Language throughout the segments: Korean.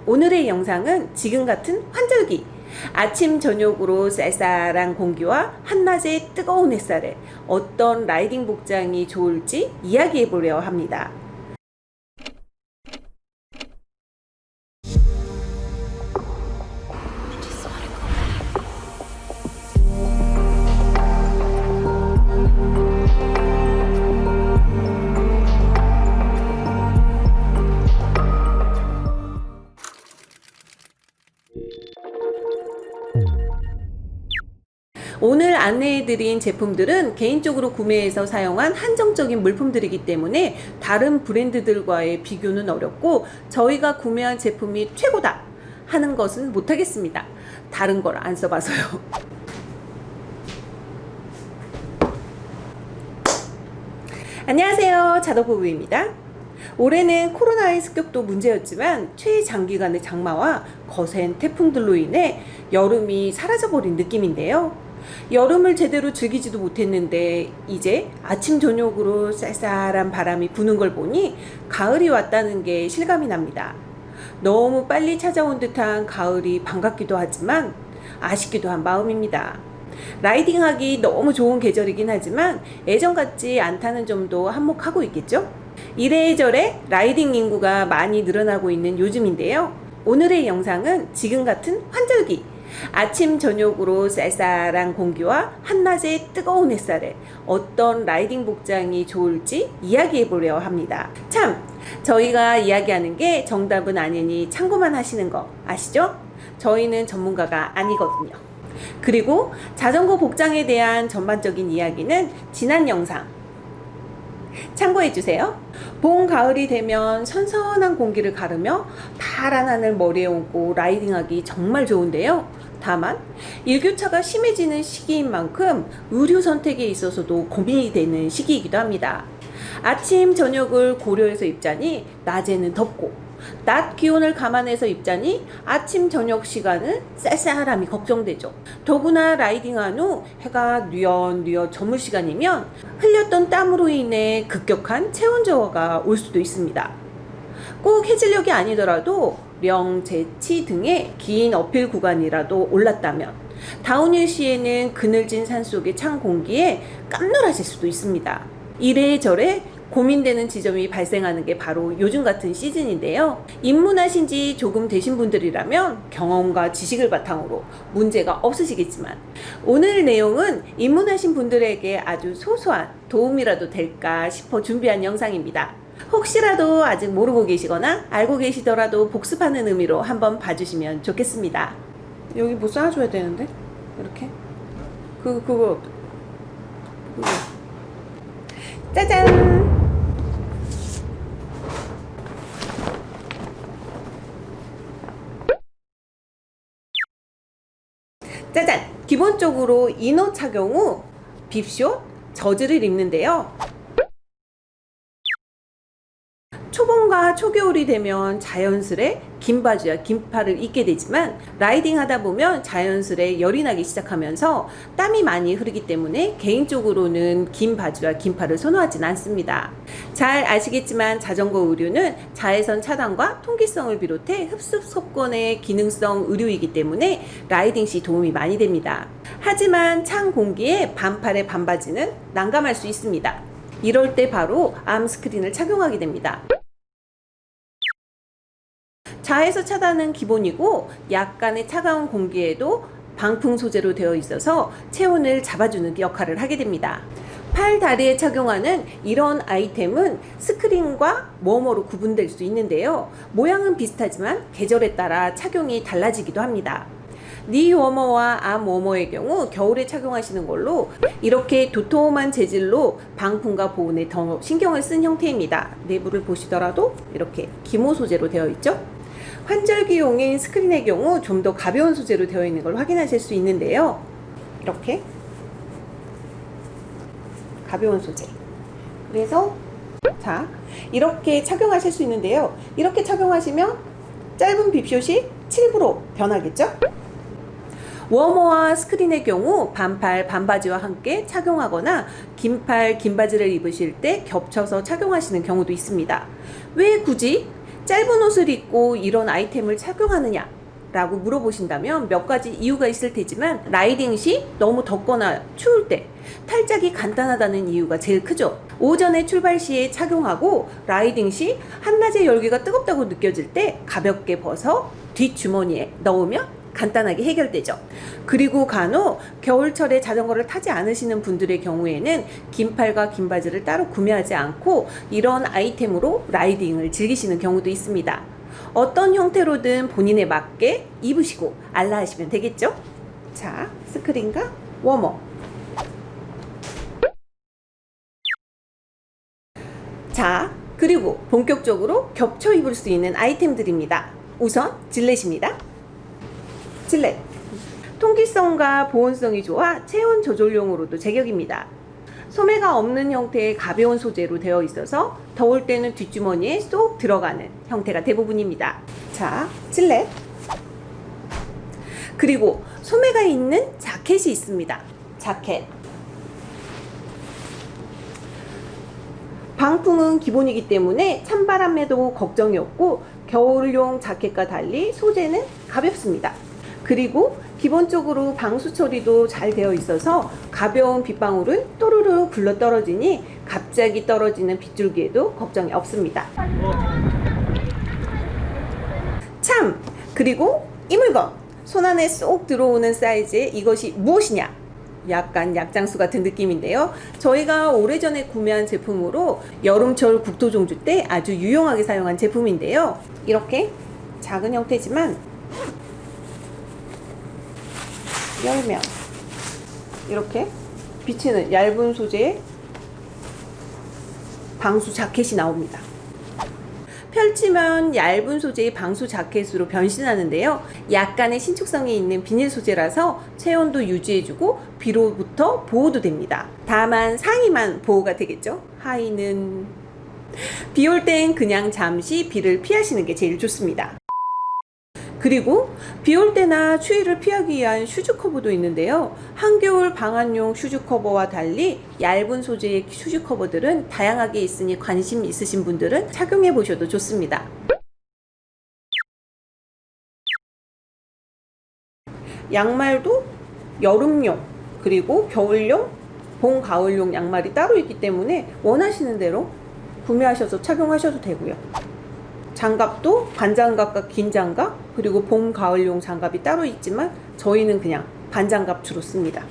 오늘의 영상은 지금 같은 환절기, 아침 저녁으로 쌀쌀한 공기와 한낮의 뜨거운 햇살에 어떤 라이딩 복장이 좋을지 이야기해 보려 합니다. 오늘 안내해드린 제품들은 개인적으로 구매해서 사용한 한정적인 물품들이기 때문에 다른 브랜드들과의 비교는 어렵고 저희가 구매한 제품이 최고다 하는 것은 못하겠습니다. 다른 걸 안 써봐서요. 안녕하세요, 자더부부입니다. 올해는 코로나의 습격도 문제였지만 최장기간의 장마와 거센 태풍들로 인해 여름이 사라져버린 느낌인데요. 여름을 제대로 즐기지도 못했는데 이제 아침 저녁으로 쌀쌀한 바람이 부는 걸 보니 가을이 왔다는 게 실감이 납니다. 너무 빨리 찾아온 듯한 가을이 반갑기도 하지만 아쉽기도 한 마음입니다. 라이딩하기 너무 좋은 계절이긴 하지만 예전 같지 않다는 점도 한몫하고 있겠죠? 이래저래 라이딩 인구가 많이 늘어나고 있는 요즘인데요. 오늘의 영상은 지금 같은 환절기, 아침 저녁으로 쌀쌀한 공기와 한낮의 뜨거운 햇살에 어떤 라이딩 복장이 좋을지 이야기해 보려 합니다. 참, 저희가 이야기하는 게 정답은 아니니 참고만 하시는 거 아시죠? 저희는 전문가가 아니거든요. 그리고 자전거 복장에 대한 전반적인 이야기는 지난 영상 참고해주세요. 봄, 가을이 되면 선선한 공기를 가르며 파란 하늘 머리에 얹고 라이딩하기 정말 좋은데요. 다만 일교차가 심해지는 시기인 만큼 의류 선택에 있어서도 고민이 되는 시기이기도 합니다. 아침, 저녁을 고려해서 입자니 낮에는 덥고 낮 기온을 감안해서 입자니 아침, 저녁 시간은 쌀쌀함이 걱정되죠. 더구나 라이딩한 후 해가 뉘엿뉘엿 저물 시간이면 흘렸던 땀으로 인해 급격한 체온 저하가 올 수도 있습니다. 꼭 해질녘이 아니더라도 령, 제치 등의 긴 어필 구간이라도 올랐다면 다운힐 시에는 그늘진 산속의 찬 공기에 깜놀하실 수도 있습니다. 이래저래 고민되는 지점이 발생하는 게 바로 요즘 같은 시즌인데요. 입문하신 지 조금 되신 분들이라면 경험과 지식을 바탕으로 문제가 없으시겠지만 오늘 내용은 입문하신 분들에게 아주 소소한 도움이라도 될까 싶어 준비한 영상입니다. 혹시라도 아직 모르고 계시거나 알고 계시더라도 복습하는 의미로 한번 봐주시면 좋겠습니다. 여기 뭐 쌓아줘야 되는데? 이렇게? 그거 짜잔! 짜잔! 기본적으로 이너 착용 후 빕쇼, 저지를 입는데요. 초봄과 초겨울이 되면 자연스레 긴 바지와 긴팔을 입게 되지만 라이딩 하다 보면 자연스레 열이 나기 시작하면서 땀이 많이 흐르기 때문에 개인적으로는 긴 바지와 긴팔을 선호하진 않습니다. 잘 아시겠지만 자전거 의류는 자외선 차단과 통기성을 비롯해 흡습 속건의 기능성 의류이기 때문에 라이딩 시 도움이 많이 됩니다. 하지만 찬 공기에 반팔에 반바지는 난감할 수 있습니다. 이럴 때 바로 암 스크린을 착용하게 됩니다. 자외선 차단은 기본이고 약간의 차가운 공기에도 방풍 소재로 되어 있어서 체온을 잡아주는 역할을 하게 됩니다. 팔, 다리에 착용하는 이런 아이템은 스크린과 워머로 구분될 수 있는데요. 모양은 비슷하지만 계절에 따라 착용이 달라지기도 합니다. 니 워머와 암 워머의 경우 겨울에 착용하시는 걸로 이렇게 도톰한 재질로 방풍과 보온에 더 신경을 쓴 형태입니다. 내부를 보시더라도 이렇게 기모 소재로 되어 있죠. 환절기용인 스크린의 경우 좀 더 가벼운 소재로 되어 있는 걸 확인하실 수 있는데요. 이렇게 가벼운 소재. 그래서 자, 이렇게 착용하실 수 있는데요. 이렇게 착용하시면 짧은 빕숏이 7부로 변하겠죠? 워머와 스크린의 경우 반팔, 반바지와 함께 착용하거나 긴팔, 긴바지를 입으실 때 겹쳐서 착용하시는 경우도 있습니다. 왜 굳이 짧은 옷을 입고 이런 아이템을 착용하느냐 라고 물어보신다면 몇 가지 이유가 있을 테지만 라이딩 시 너무 덥거나 추울 때 탈착이 간단하다는 이유가 제일 크죠. 오전에 출발 시에 착용하고 라이딩 시 한낮에 열기가 뜨겁다고 느껴질 때 가볍게 벗어 뒷주머니에 넣으면 간단하게 해결되죠. 그리고 간혹 겨울철에 자전거를 타지 않으시는 분들의 경우에는 긴팔과 긴 바지를 따로 구매하지 않고 이런 아이템으로 라이딩을 즐기시는 경우도 있습니다. 어떤 형태로든 본인에 맞게 입으시고 알라하시면 되겠죠? 자, 스크린과 워머. 자, 그리고 본격적으로 겹쳐 입을 수 있는 아이템들입니다. 우선 질렛입니다. 질렛. 통기성과 보온성이 좋아 체온 조절용으로도 제격입니다. 소매가 없는 형태의 가벼운 소재로 되어 있어서 더울 때는 뒷주머니에 쏙 들어가는 형태가 대부분입니다. 자, 질렛. 그리고 소매가 있는 자켓이 있습니다. 자켓. 방풍은 기본이기 때문에 찬바람에도 걱정이 없고 겨울용 자켓과 달리 소재는 가볍습니다. 그리고 기본적으로 방수 처리도 잘 되어 있어서 가벼운 빗방울은 또르르 굴러 떨어지니 갑자기 떨어지는 빗줄기에도 걱정이 없습니다. 참! 그리고 이 물건! 손 안에 쏙 들어오는 사이즈의 이것이 무엇이냐? 약간 약장수 같은 느낌인데요. 저희가 오래전에 구매한 제품으로 여름철 국토종주 때 아주 유용하게 사용한 제품인데요. 이렇게 작은 형태지만 열면 이렇게 비치는 얇은 소재의 방수 자켓이 나옵니다. 펼치면 얇은 소재의 방수 자켓으로 변신하는데요. 약간의 신축성이 있는 비닐 소재라서 체온도 유지해주고 비로부터 보호도 됩니다. 다만 상의만 보호가 되겠죠. 하의는 비 올 땐 그냥 잠시 비를 피하시는 게 제일 좋습니다. 그리고 비 올 때나 추위를 피하기 위한 슈즈 커버도 있는데요. 한겨울 방한용 슈즈 커버와 달리 얇은 소재의 슈즈 커버들은 다양하게 있으니 관심 있으신 분들은 착용해 보셔도 좋습니다. 양말도 여름용 그리고 겨울용, 봄, 가을용 양말이 따로 있기 때문에 원하시는 대로 구매하셔서 착용하셔도 되고요. 장갑도 반장갑과 긴 장갑 그리고 봄, 가을용 장갑이 따로 있지만 저희는 그냥 반장갑 주로 씁니다.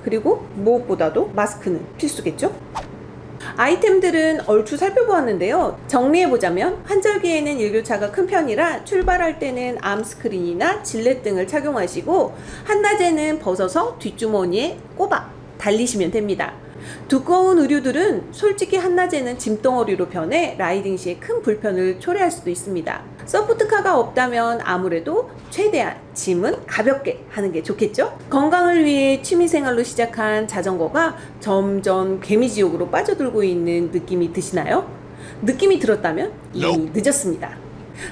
그리고 무엇보다도 마스크는 필수겠죠? 아이템들은 얼추 살펴보았는데요. 정리해보자면 환절기에는 일교차가 큰 편이라 출발할 때는 암스크린이나 질렛 등을 착용하시고 한낮에는 벗어서 뒷주머니에 꼽아 달리시면 됩니다. 두꺼운 의류들은 솔직히 한낮에는 짐덩어리로 변해 라이딩 시에 큰 불편을 초래할 수도 있습니다. 서포트카가 없다면 아무래도 최대한 짐은 가볍게 하는 게 좋겠죠? 건강을 위해 취미생활로 시작한 자전거가 점점 개미지옥으로 빠져들고 있는 느낌이 드시나요? 느낌이 들었다면 이미 늦었습니다.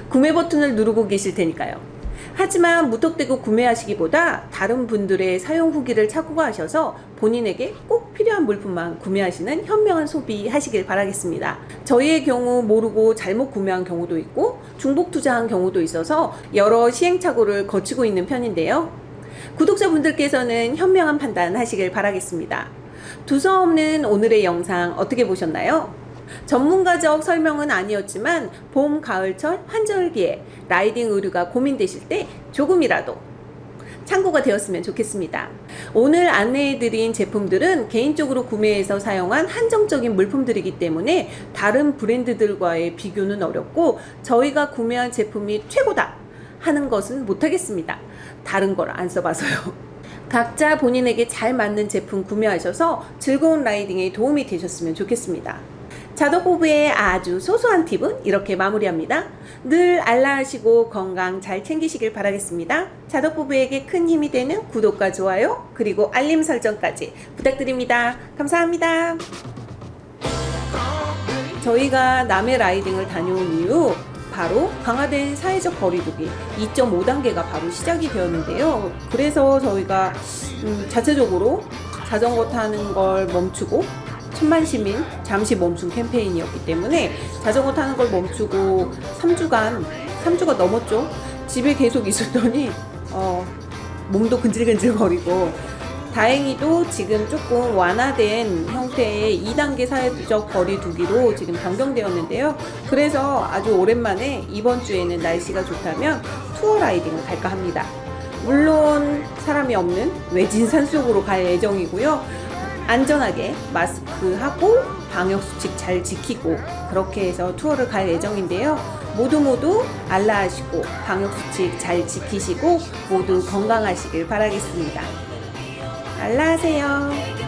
구매 버튼을 누르고 계실 테니까요. 하지만 무턱대고 구매하시기보다 다른 분들의 사용 후기를 참고하셔서 본인에게 꼭 필요한 물품만 구매하시는 현명한 소비 하시길 바라겠습니다. 저희의 경우 모르고 잘못 구매한 경우도 있고 중복 투자한 경우도 있어서 여러 시행착오를 거치고 있는 편인데요. 구독자분들께서는 현명한 판단 하시길 바라겠습니다. 두서없는 오늘의 영상 어떻게 보셨나요? 전문가적 설명은 아니었지만 봄, 가을철, 환절기에 라이딩 의류가 고민되실 때 조금이라도 참고가 되었으면 좋겠습니다. 오늘 안내해드린 제품들은 개인적으로 구매해서 사용한 한정적인 물품들이기 때문에 다른 브랜드들과의 비교는 어렵고 저희가 구매한 제품이 최고다 하는 것은 못하겠습니다. 다른 걸 안 써봐서요. 각자 본인에게 잘 맞는 제품 구매하셔서 즐거운 라이딩에 도움이 되셨으면 좋겠습니다. 자덕부부의 아주 소소한 팁은 이렇게 마무리합니다. 늘 알라하시고 건강 잘 챙기시길 바라겠습니다. 자덕부부에게 큰 힘이 되는 구독과 좋아요 그리고 알림 설정까지 부탁드립니다. 감사합니다. 저희가 남해 라이딩을 다녀온 이후 바로 강화된 사회적 거리두기 2.5단계가 바로 시작이 되었는데요. 그래서 저희가 자체적으로 자전거 타는 걸 멈추고 천만 시민 잠시 멈춤 캠페인이었기 때문에 자전거 타는 걸 멈추고 3주가 넘었죠. 집에 계속 있었더니 몸도 근질근질거리고, 다행히도 지금 조금 완화된 형태의 2단계 사회적 거리 두기로 지금 변경되었는데요. 그래서 아주 오랜만에 이번 주에는 날씨가 좋다면 투어 라이딩을 갈까 합니다. 물론 사람이 없는 외진 산속으로 갈 예정이고요. 안전하게 마스크하고 방역수칙 잘 지키고 그렇게 해서 투어를 갈 예정인데요. 모두 알라하시고 방역수칙 잘 지키시고 모두 건강하시길 바라겠습니다. 알라하세요.